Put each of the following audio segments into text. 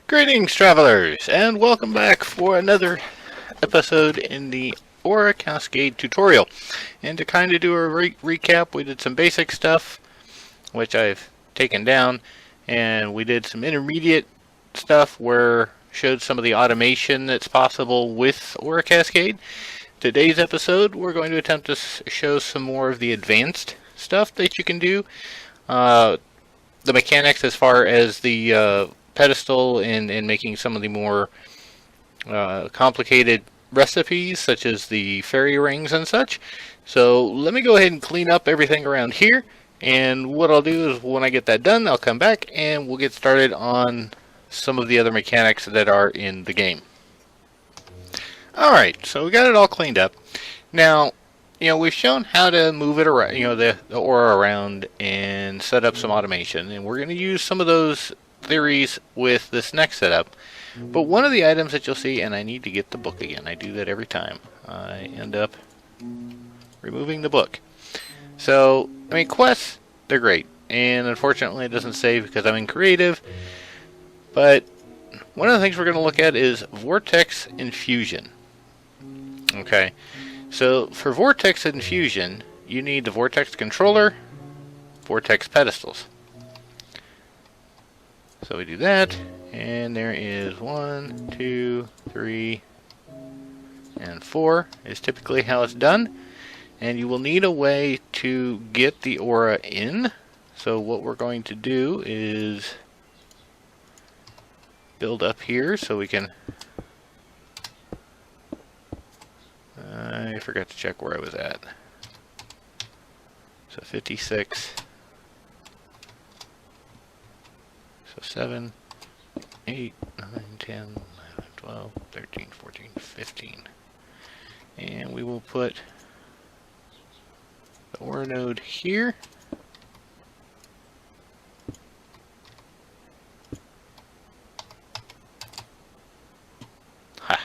Greetings, travelers, and welcome back for another episode in the Aura Cascade tutorial. And to kind of do a recap, we did some basic stuff, which I've taken down, and we did some intermediate stuff where showed some of the automation that's possible with Aura Cascade. Today's episode, we're going to attempt to show some more of the advanced stuff that you can do. The mechanics as far as the pedestal and making some of the more complicated recipes, such as the fairy rings and such. So let me go ahead and clean up everything around here. And what I'll do is when I get that done, I'll come back and we'll get started on some of the other mechanics that are in the game. Alright, so we got it all cleaned up. Now, we've shown how to move it around, the aura around and set up some automation. And we're going to use some of those theories with this next setup. But one of the items that you'll see, and I need to get the book again. I do that every time. I end up removing the book. So, quests, they're great. And unfortunately it doesn't save because I'm in creative. But one of the things we're going to look at is Vortex Infusion. Okay. So, for Vortex Infusion, you need the Vortex Controller, Vortex Pedestals. So we do that, and there is 1, 2, 3, and 4 is typically how it's done. And you will need a way to get the aura in. So what we're going to do is build up here so we can... I forgot to check where I was at. So 56. So 7, 8, 9, 10, 11, 12, 13, 14, 15. And we will put the aura node here. Ha!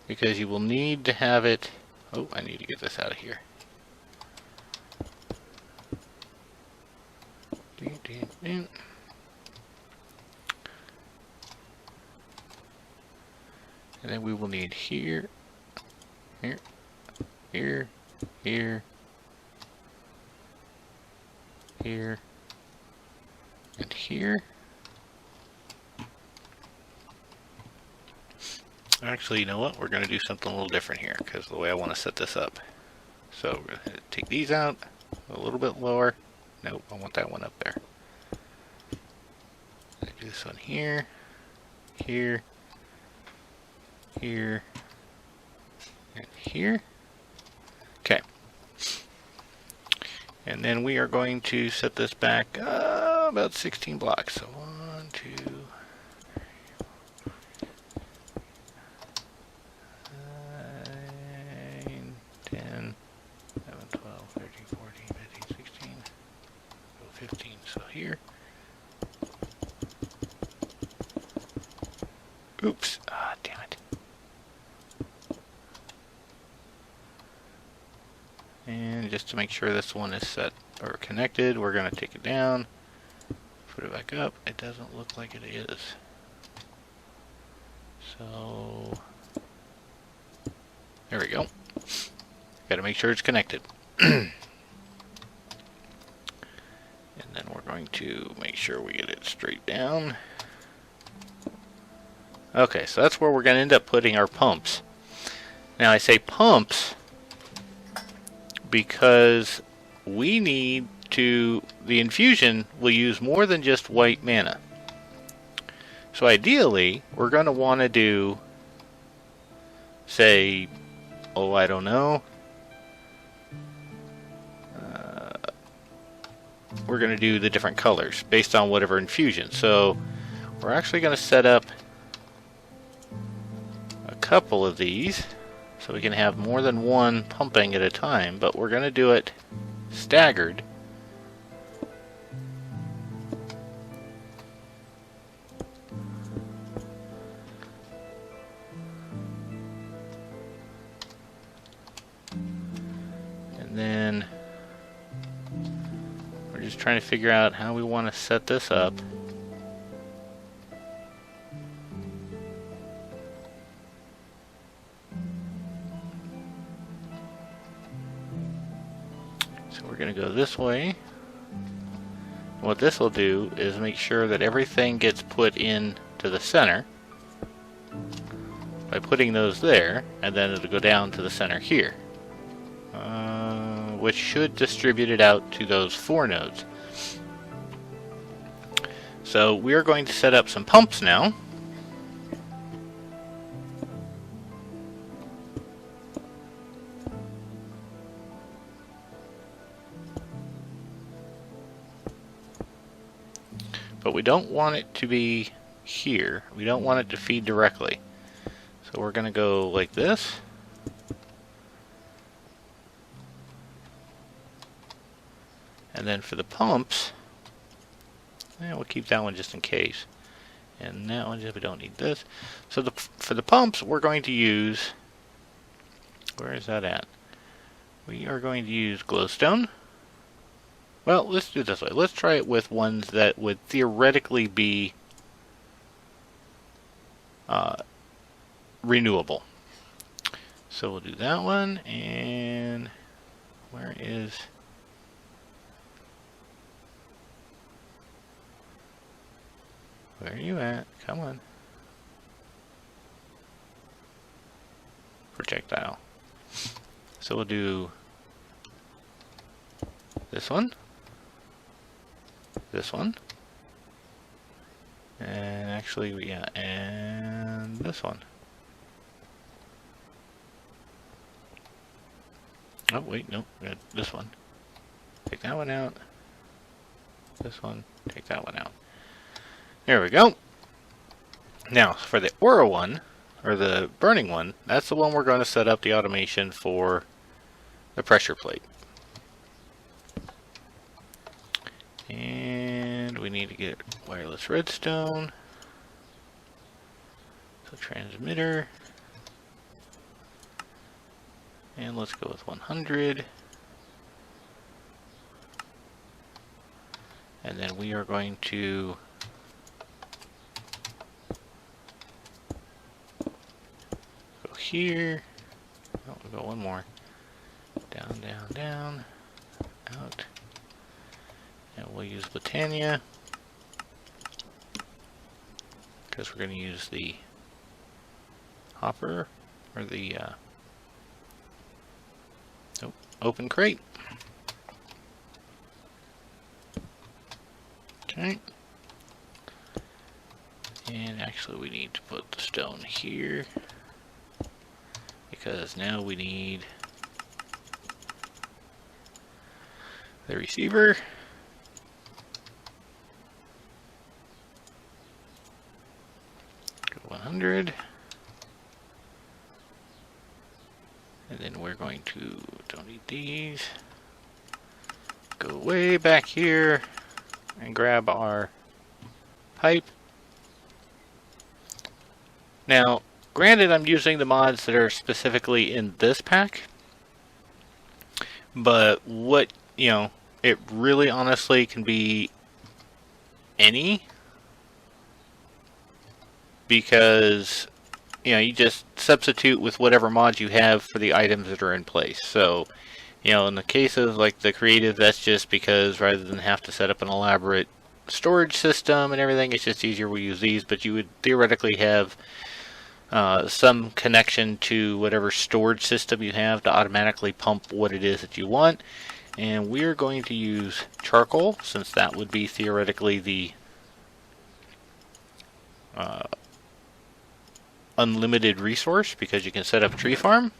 Because you will need to have it... Oh, I need to get this out of here. And then we will need here, here, here, here, here, and here. Actually, you know what? We're going to do something a little different here because of the way I want to set this up. So we're going to take these out a little bit lower. Nope, I want that one up there. I do this one here, here, here, and here. Okay. And then we are going to set this back about 16 blocks. So 1, 2, 9, 10, 11, 12, 13, 14, 15, 16, 15. So here. Oops. Ah, damn it. And just to make sure this one is set or connected, we're going to take it down, put it back up. It doesn't look like it is. So, there we go. Got to make sure it's connected. And then we're going to make sure we get it straight down. Okay, so that's where we're going to end up putting our pumps. Now I say pumps because we need to, the infusion will use more than just white mana. So ideally, we're going to want to do, say, oh, I don't know. We're going to do the different colors based on whatever infusion. So we're actually going to set up a couple of these so we can have more than one pumping at a time, but we're going to do it staggered. And then we're we're just trying to figure out how we want to set this up. So we're going to go this way. What this will do is make sure that everything gets put in to the center by putting those there, and then it'll go down to the center here, which should distribute it out to those 4 nodes. So we're going to set up some pumps now. But we don't want it to be here. We don't want it to feed directly. So we're going to go like this. And then for the pumps, we'll keep that one just in case. And that one, just we don't need this. So for the pumps, we're going to use, where is that at? We are going to use glowstone. Well, let's do it this way. Let's try it with ones that would theoretically be renewable. So we'll do that one, and where are you at? Come on. Projectile. So we'll do this one, and actually, yeah, and this one. Oh, wait, no, this one. Take that one out. This one, take that one out. There we go. Now, for the aura one, or the burning one, that's the one we're going to set up the automation for the pressure plate. And we need to get wireless redstone. So transmitter. And let's go with 100. And then we are going to go here. Oh, we've got one more. Down, down, down. Out. And we'll use Britannia, because we're going to use the hopper, or the open crate. Okay. And actually we need to put the stone here, because now we need the receiver. Go 100. And then we're going to, don't need these, go way back here and grab our pipe. Now, granted, I'm using the mods that are specifically in this pack, but what, it really honestly can be any, because you just substitute with whatever mods you have for the items that are in place. So, in the case of like the creative, that's just because rather than have to set up an elaborate storage system and everything, it's just easier we use these. But you would theoretically have some connection to whatever storage system you have to automatically pump what it is that you want. And we're going to use charcoal, since that would be theoretically the unlimited resource, because you can set up a tree farm.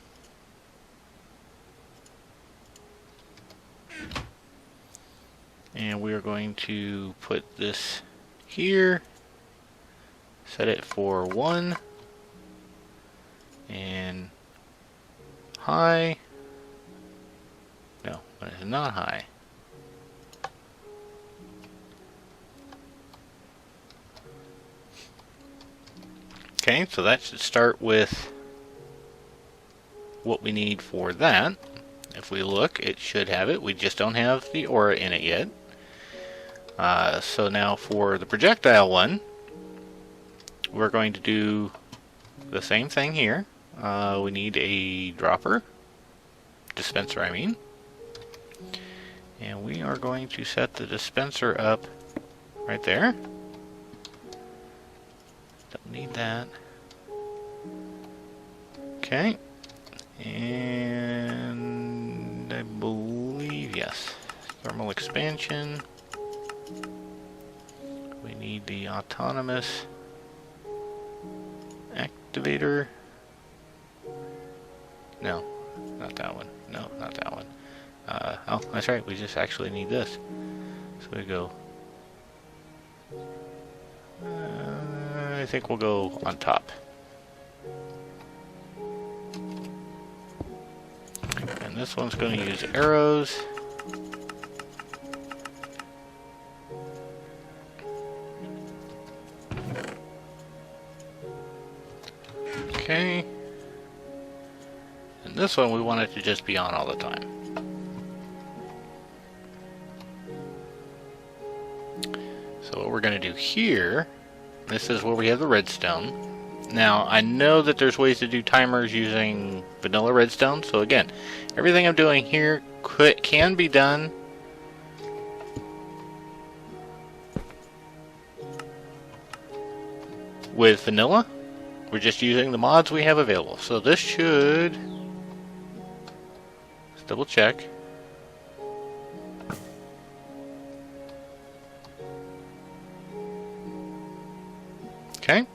And we are going to put this here, set it for 1, and high. No, it is not high. Okay, so that should start with what we need for that. If we look, it should have it. We just don't have the aura in it yet. So now for the projectile one, we're going to do the same thing here. We need a dropper, dispenser I mean. And we are going to set the dispenser up right there. Don't need that. Okay. And I believe, yes, thermal expansion. We need the autonomous activator. No, not that one. No, not that one. Oh, that's right. We just actually need this. So we go. I think we'll go on top. And this one's going to use arrows. Okay. And this one we want it to just be on all the time. So what we're going to do here, this is where we have the redstone. Now, I know that there's ways to do timers using vanilla redstone. So again, everything I'm doing here can be done with vanilla. We're just using the mods we have available. So this should, let's double check. Okay.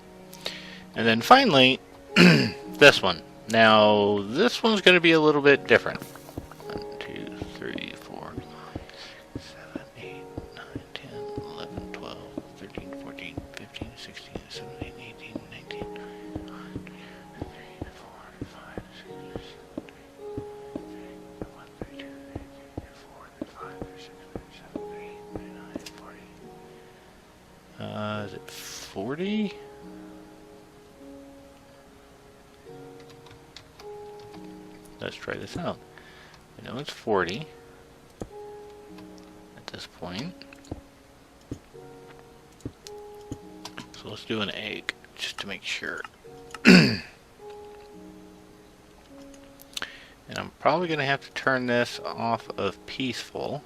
And then finally, this one. Now, this one's going to be a little bit different. 1, 2, 3, 4, 5, 6, 7, 8, 9, 10, 11, 12, 13, 14, 15, 16, 17, 18, 19, 20, 3, 4, 5, 6, 7, 1, 3, 2, 3, 4, 5, 6, 7, 8, 9, 40. Is it 40? Let's try this out. I know it's 40 at this point. So let's do an egg just to make sure. And I'm probably going to have to turn this off of peaceful.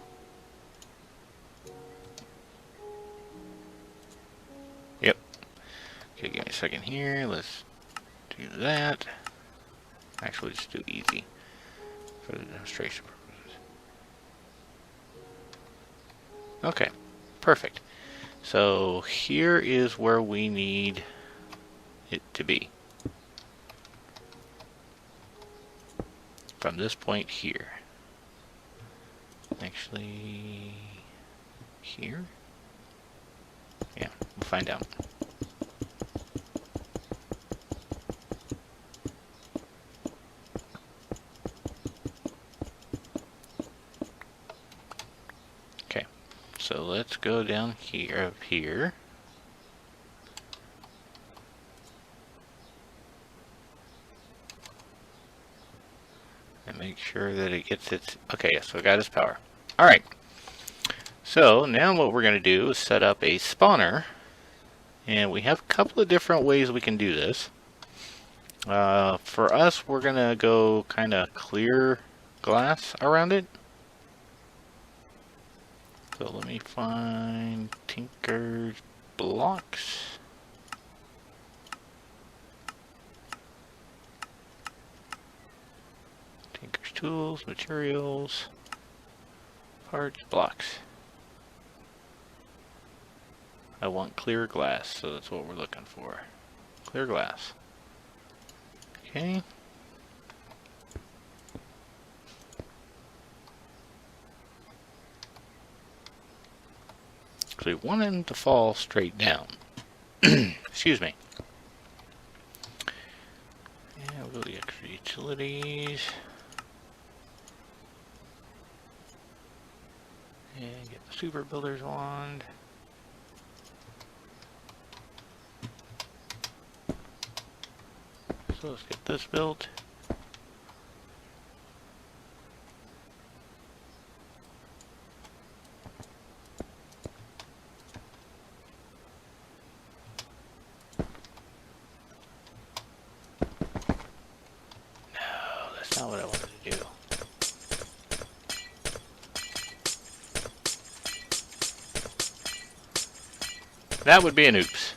Yep. Okay, give me a second here. Let's do that. Actually, just do easy for the demonstration purposes. Okay, perfect. So here is where we need it to be. From this point here. Actually, here? Yeah, we'll find out. So let's go down here, up here. And make sure that it gets its, okay, so it got its power. Alright. So now what we're going to do is set up a spawner. And we have a couple of different ways we can do this. For us, we're going to go kind of clear glass around it. So let me find Tinker's blocks. Tinker's tools, materials, parts, blocks. I want clear glass, so that's what we're looking for. Clear glass. Okay. We want them to fall straight down. Excuse me. Yeah, we'll go to the extra utilities. And get the super builder's wand. So let's get this built. That would be an oops.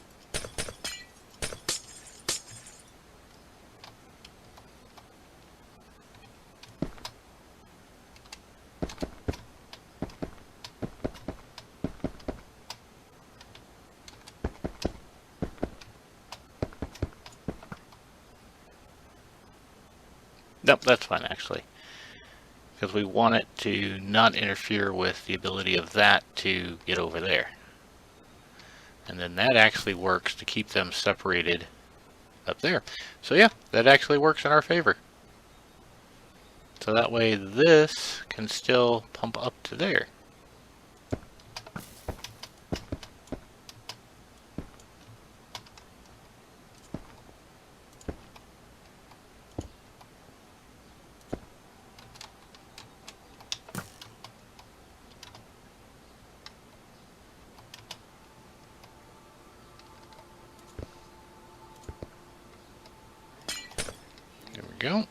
Nope, that's fine actually. Because we want it to not interfere with the ability of that to get over there. And then that actually works to keep them separated up there. So yeah, that actually works in our favor. So that way this can still pump up to there. Go.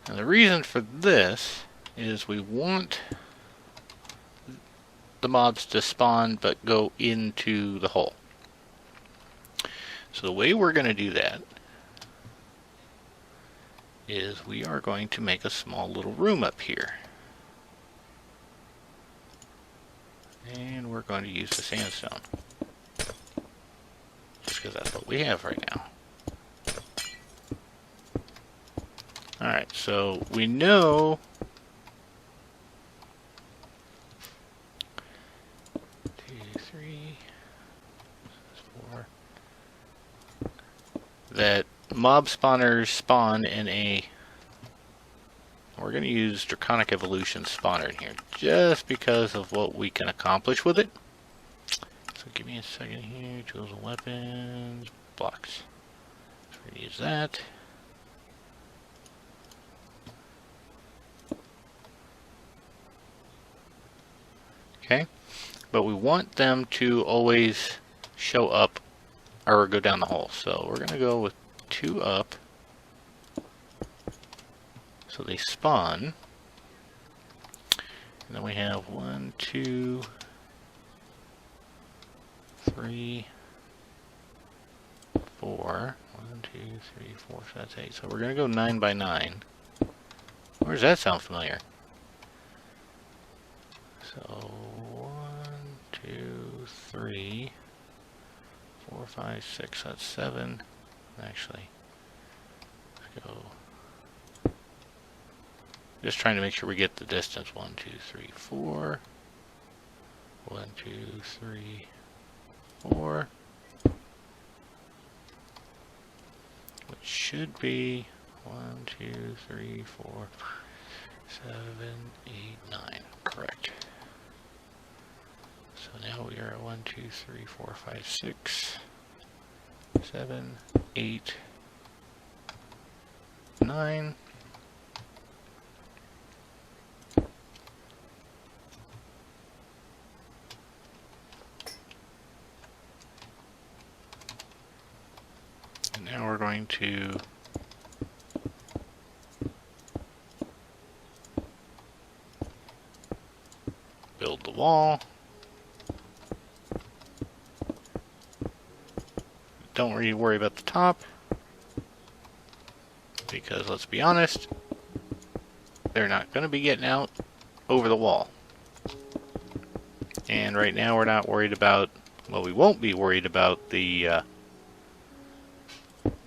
And the reason for this is we want the mobs to spawn but go into the hole. So the way we're going to do that is we are going to make a small little room up here. And we're going to use the sandstone. Just because that's what we have right now. Alright, so we know 2, 3, 4 that mob spawners spawn in a, we're going to use Draconic Evolution spawner in here just because of what we can accomplish with it. So give me a second here, tools and weapons, blocks. So we're going to use that. Okay, but we want them to always show up or go down the hole. So we're going to go with 2 up. So they spawn. And then we have 1, 2, 3, 4. 1, 2, 3, 4, so that's 8. So we're going to go 9 by 9. Where does that sound familiar? So 1, 2, 3, 4, 5, 6, that's 7. Actually, let's go. Just trying to make sure we get the distance. 1, 2, 3, 4. 1, 2, 3, 4. Which should be 1, 2, 3, 4, 7, 8, 9. Correct. So now we are at 1, 2, 3, 4, 5, 6, 7, 8, 9. And now we're going to build the wall. Don't really worry about the top, because let's be honest, they're not going to be getting out over the wall. And right now we're not worried about, well, we won't be worried about the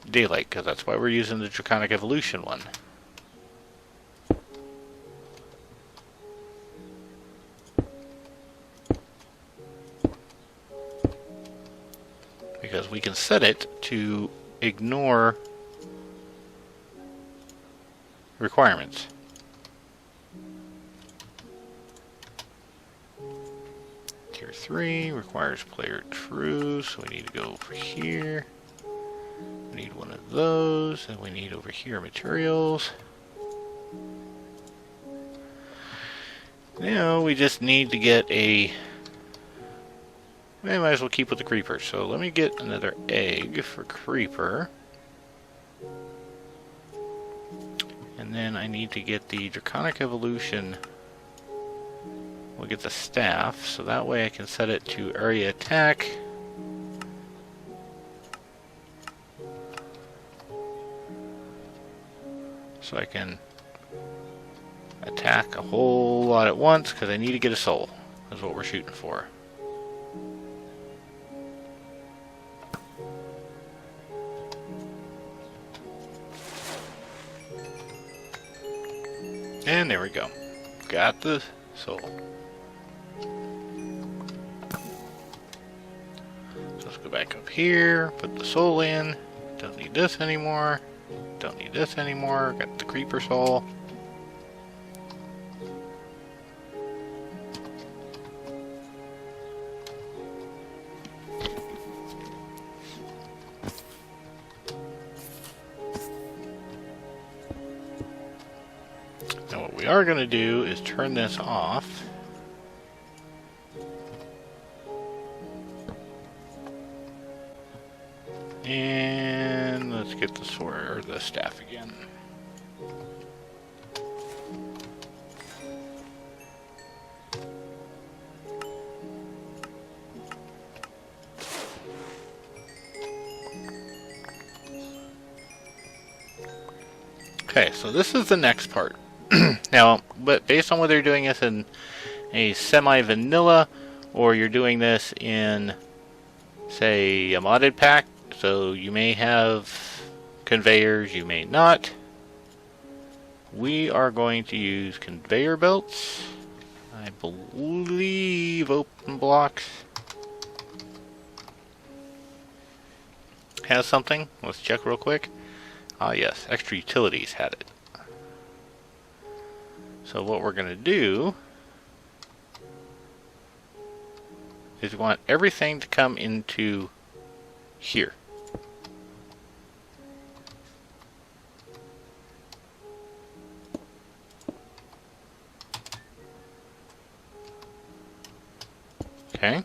daylight, because that's why we're using the Draconic Evolution one. Because we can set it to ignore requirements. Tier 3 requires player true, so we need to go over here. We need one of those, and we need over here materials. Now we just need to get a, we might as well keep with the creeper. So let me get another egg for creeper. And then I need to get the Draconic Evolution we'll get the staff, so that way I can set it to area attack. So I can attack a whole lot at once, because I need to get a soul. That's what we're shooting for. And there we go. Got the soul. So let's go back up here, put the soul in. Don't need this anymore. Don't need this anymore. Got the creeper soul. Now what we are going to do is turn this off. And let's get the sword or the staff again. Okay, so this is the next part. Now, but based on whether you're doing this in a semi-vanilla or you're doing this in, say, a modded pack, so you may have conveyors, you may not. We are going to use conveyor belts. I believe open blocks has something. Let's check real quick. Ah yes, extra utilities had it. So what we're going to do is we want everything to come into here. Okay.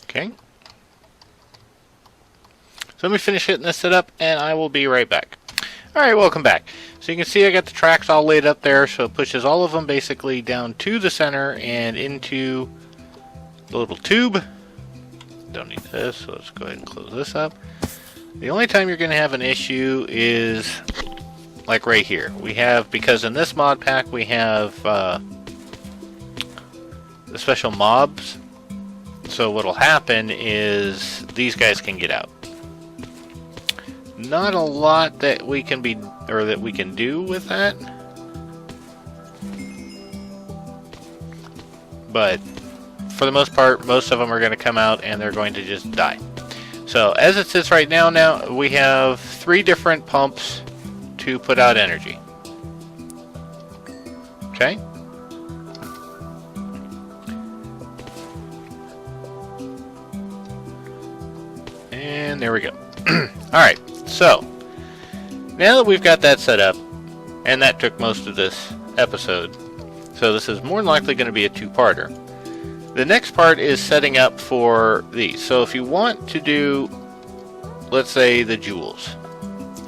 Okay. So let me finish hitting this setup and I will be right back. Alright, welcome back. So you can see I got the tracks all laid up there, so it pushes all of them basically down to the center and into the little tube. Don't need this, so let's go ahead and close this up. The only time you're going to have an issue is like right here. We have, because in this mod pack we have the special mobs. So what'll happen is these guys can get out. Not a lot that we can be, or that we can do with that. But for the most part, most of them are going to come out and they're going to just die. So as it sits right now, we have 3 different pumps to put out energy. Okay. And there we go. Alright, so now that we've got that set up, and that took most of this episode, so this is more than likely going to be a 2-parter. The next part is setting up for these. So if you want to do, let's say, the jewels.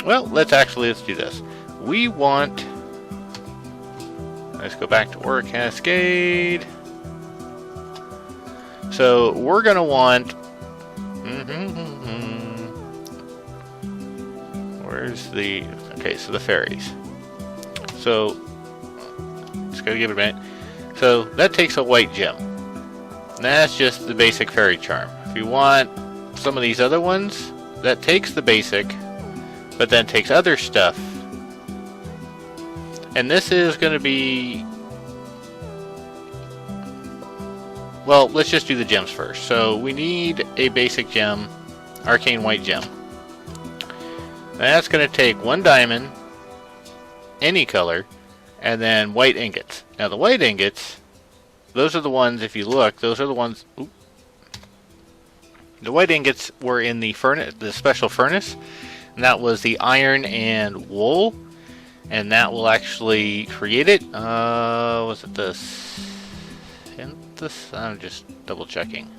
Well, let's do this. We want, let's go back to Aura Cascade. So we're going to want, where's the, okay, so the fairies. So, just gotta give it a minute. So, that takes a white gem. And that's just the basic fairy charm. If you want some of these other ones, that takes the basic, but then takes other stuff. And this is gonna be, well, let's just do the gems first. So, we need a basic gem, arcane white gem. That's going to take 1 diamond, any color, and then white ingots. Now the white ingots, those are the ones, if you look, those are the ones, the white ingots were in the furnace, the special furnace, and that was the iron and wool. and that will actually create it. Was it the synthesis? I'm just double checking.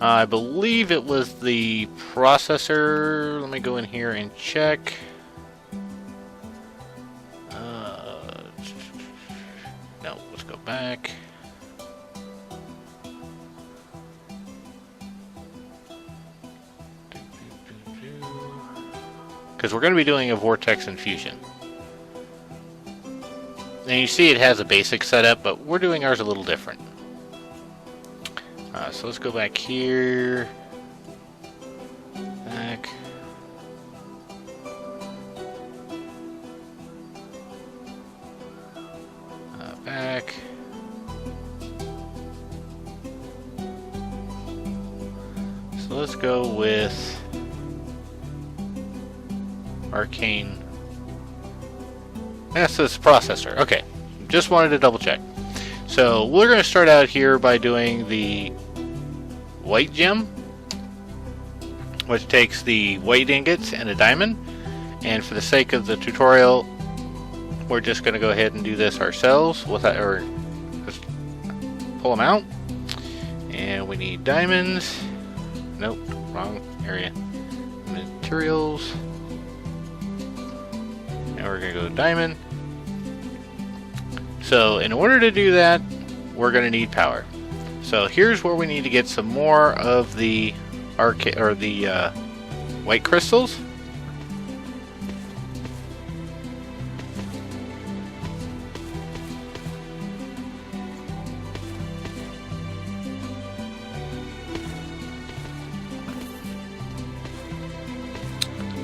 I believe it was the processor. Let me go in here and check. No, let's go back. Because we're going to be doing a vortex infusion. And you see it has a basic setup, but we're doing ours a little different. So let's go back here. Back. Back. So let's go with arcane. That's this processor. Okay, just wanted to double check. So we're going to start out here by doing the white gem, which takes the white ingots and a diamond. And for the sake of the tutorial, we're just going to go ahead and do this ourselves without, or just pull them out. And we need diamonds. Nope, wrong area. Materials. And we're going to go diamond. So in order to do that, we're going to need power. So here's where we need to get some more of the white crystals.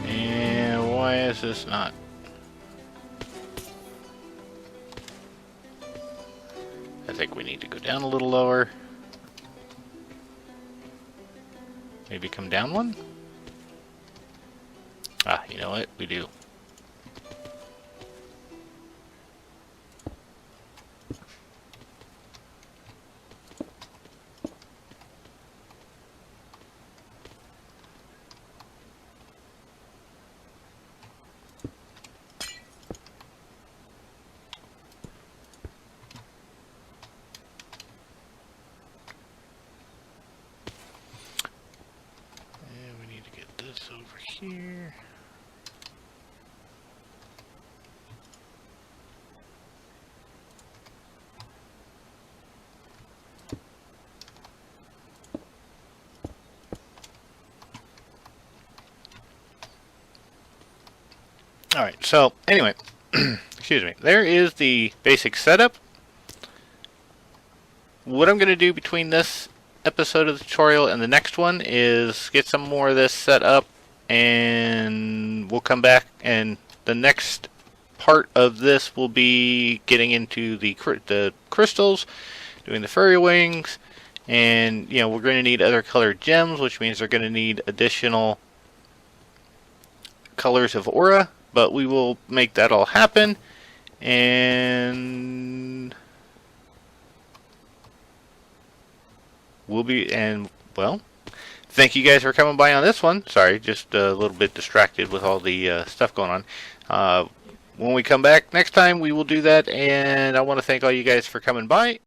And why is this not? I think we need to go down a little lower. Maybe come down one? Ah, you know what? We do. Here. Alright, so anyway, excuse me, there is the basic setup. What I'm going to do between this episode of the tutorial and the next one is get some more of this set up, and we'll come back, and the next part of this will be getting into the crystals, doing the fairy wings, and you know we're going to need other colored gems, which means they're going to need additional colors of aura, but we will make that all happen. And well, thank you guys for coming by on this one. Sorry, just a little bit distracted with all the stuff going on. When we come back next time, we will do that, and I want to thank all you guys for coming by.